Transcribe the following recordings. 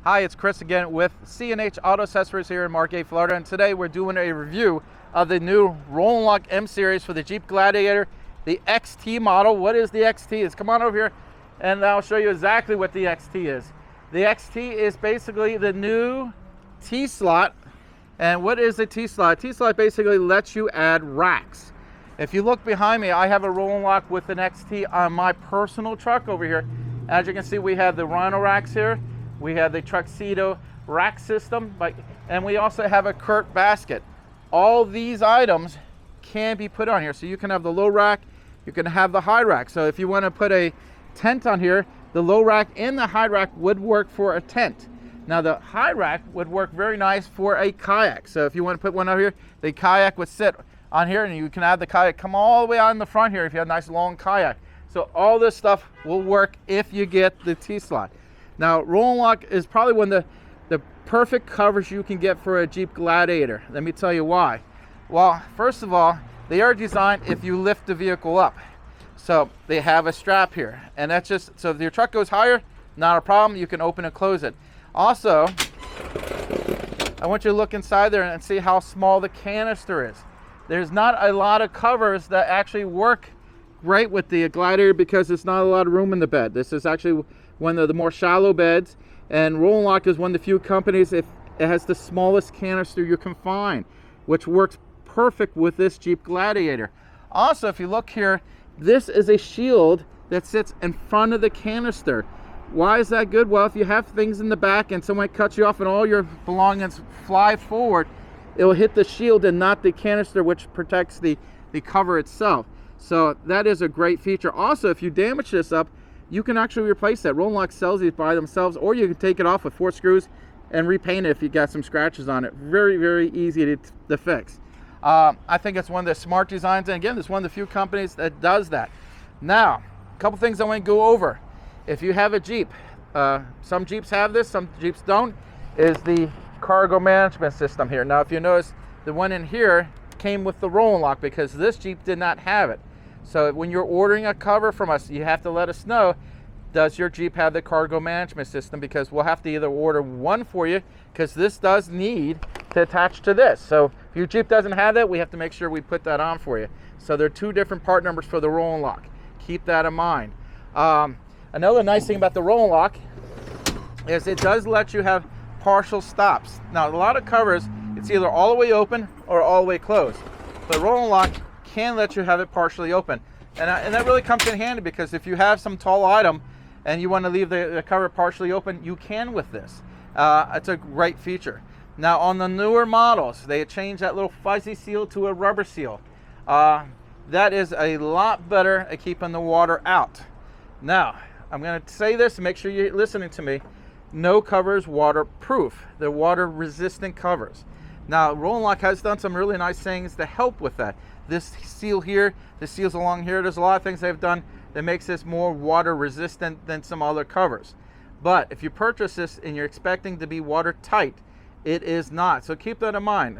Hi, it's Chris again with C&H Auto Accessories here in Margate, Florida, and today we're doing a review of the new Roll and Lock M Series for the Jeep Gladiator, the XT model. What is the XT? Come on over here and I'll show you exactly what the XT is. The XT is basically the new T-slot. And what is a T-slot? T-slot basically lets you add racks. If you look behind me, I have a Roll and Lock with an XT on my personal truck over here. As you can see, we have the Rhino racks here. We have the Tuxedo rack system, and we also have a Kurt basket. All these items can be put on here. So you can have the low rack, you can have the high rack. So if you want to put a tent on here, the low rack and the high rack would work for a tent. Now the high rack would work very nice for a kayak. So if you want to put one out here, the kayak would sit on here, and you can have the kayak come all the way out in the front here if you have a nice long kayak. So all this stuff will work if you get the T-slot. Now, Roll and Lock is probably one of the perfect covers you can get for a Jeep Gladiator. Let me tell you why. Well, first of all, they are designed if you lift the vehicle up. So they have a strap here, and that's just, so if your truck goes higher, not a problem, you can open and close it. Also, I want you to look inside there and see how small the canister is. There's not a lot of covers that actually work great with the Gladiator because there's not a lot of room in the bed. This is actually one of the more shallow beds, and Roll and Lock is one of the few companies it has the smallest canister you can find, which works perfect with this Jeep Gladiator. Also, if you look here, this is a shield that sits in front of the canister. Why is that good? Well, if you have things in the back and someone cuts you off and all your belongings fly forward, it will hit the shield and not the canister, which protects the cover itself. So that is a great feature. Also, if you damage this up, you can actually replace that. Roll and Lock sells these by themselves, or you can take it off with 4 screws and repaint it if you got some scratches on it. Very, very easy to fix. I think it's one of the smart designs, and again, it's one of the few companies that does that. Now, a couple things I want to go over. If you have a Jeep, some Jeeps have this, some Jeeps don't, is the cargo management system here. Now, if you notice, the one in here came with the Roll and Lock because this Jeep did not have it. So when you're ordering a cover from us, you have to let us know, does your Jeep have the cargo management system? Because we'll have to either order one for you, because this does need to attach to this. So if your Jeep doesn't have that, we have to make sure we put that on for you. So there are 2 different part numbers for the Roll and Lock. Keep that in mind. Another nice thing about the Roll and Lock is it does let you have partial stops. Now, a lot of covers, it's either all the way open or all the way closed. But Roll and Lock can let you have it partially open, and that really comes in handy, because if you have some tall item and you want to leave the cover partially open, you can with this. It's a great feature. Now, on the newer models, they changed that little fuzzy seal to a rubber seal. That is a lot better at keeping the water out. Now, I'm going to say this and make sure you're listening to me. No cover is waterproof. They're water resistant covers. Now, Roll and Lock has done some really nice things to help with that. This seal here, the seals along here, there's a lot of things they've done that makes this more water resistant than some other covers. But if you purchase this and you're expecting to be watertight, it is not. So keep that in mind.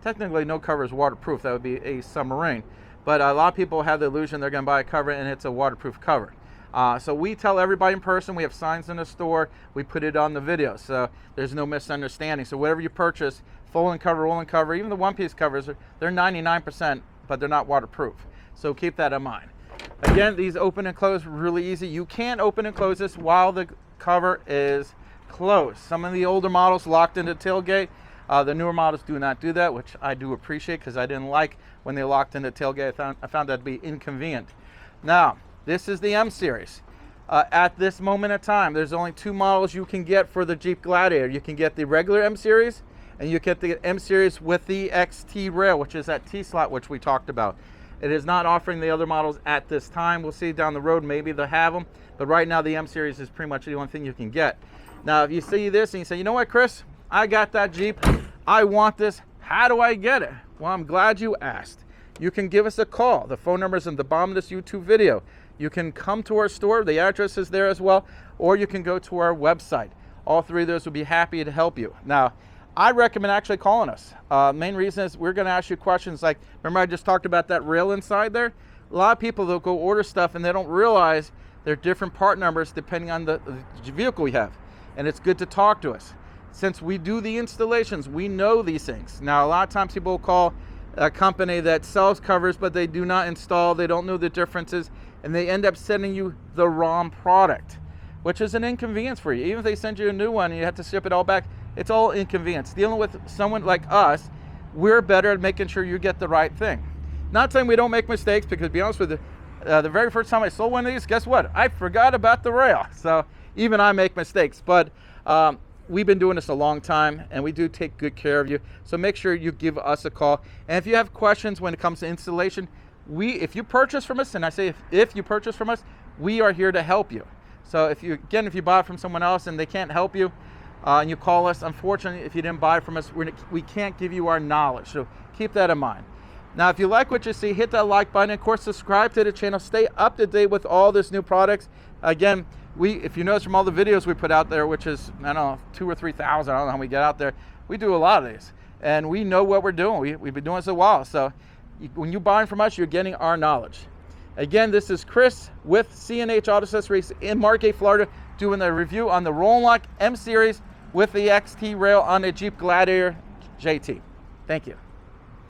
Technically, no cover is waterproof. That would be a submarine. But a lot of people have the illusion they're going to buy a cover and it's a waterproof cover. So we tell everybody in person, we have signs in the store, we put it on the video, so there's no misunderstanding. So whatever you purchase, folding cover, rolling cover, even the one-piece covers, they're 99%, but they're not waterproof. So keep that in mind. Again, these open and close really easy. You can open and close this while the cover is closed. Some of the older models locked into tailgate. The newer models do not do that, which I do appreciate, because I didn't like when they locked into tailgate. I found that to be inconvenient. Now, this is the M Series. At this moment in time, there's only 2 models you can get for the Jeep Gladiator. You can get the regular M Series, and you get the M Series with the XT rail, which is that T-slot which we talked about. It is not offering the other models at this time. We'll see down the road, maybe they'll have them, but right now the M Series is pretty much the only thing you can get. Now, if you see this and you say, you know what, Chris, I got that Jeep, I want this, how do I get it? Well, I'm glad you asked. You can give us a call. The phone number is in the bottom of this YouTube video. You can come to our store, the address is there as well, or you can go to our website. All 3 of those will be happy to help you. Now, I recommend actually calling us. Main reason is we're going to ask you questions like, remember I just talked about that rail inside there? A lot of people, they'll go order stuff and they don't realize they're different part numbers depending on the vehicle we have. and it's good to talk to us. Since we do the installations, we know these things. Now, a lot of times people will call a company that sells covers, but they do not install, they don't know the differences, and they end up sending you the wrong product, which is an inconvenience for you. Even if they send you a new one and you have to ship it all back, it's all inconvenience. Dealing with someone like us, we're better at making sure you get the right thing. Not saying we don't make mistakes, because to be honest with you, the very first time I sold one of these, guess what? I forgot about the rail. So even I make mistakes, but we've been doing this a long time, and we do take good care of you. So make sure you give us a call. And if you have questions when it comes to installation, if you purchase from us, and I say if you purchase from us, we are here to help you. So if you buy it from someone else and they can't help you, and you call us, unfortunately, if you didn't buy it from us, we can't give you our knowledge. So keep that in mind. Now, if you like what you see, hit that like button. Of course, subscribe to the channel. Stay up to date with all this new products. Again, if you notice from all the videos we put out there, which is, I don't know, 2,000 or 3,000, I don't know how we get out there, we do a lot of these. And we know what we're doing. We've been doing this a while. So when you're buying from us, you're getting our knowledge. Again, this is Chris with C&H Auto Accessories in Margate, Florida, doing a review on the Roll Lock M Series with the XT rail on the Jeep Gladiator JT. Thank you.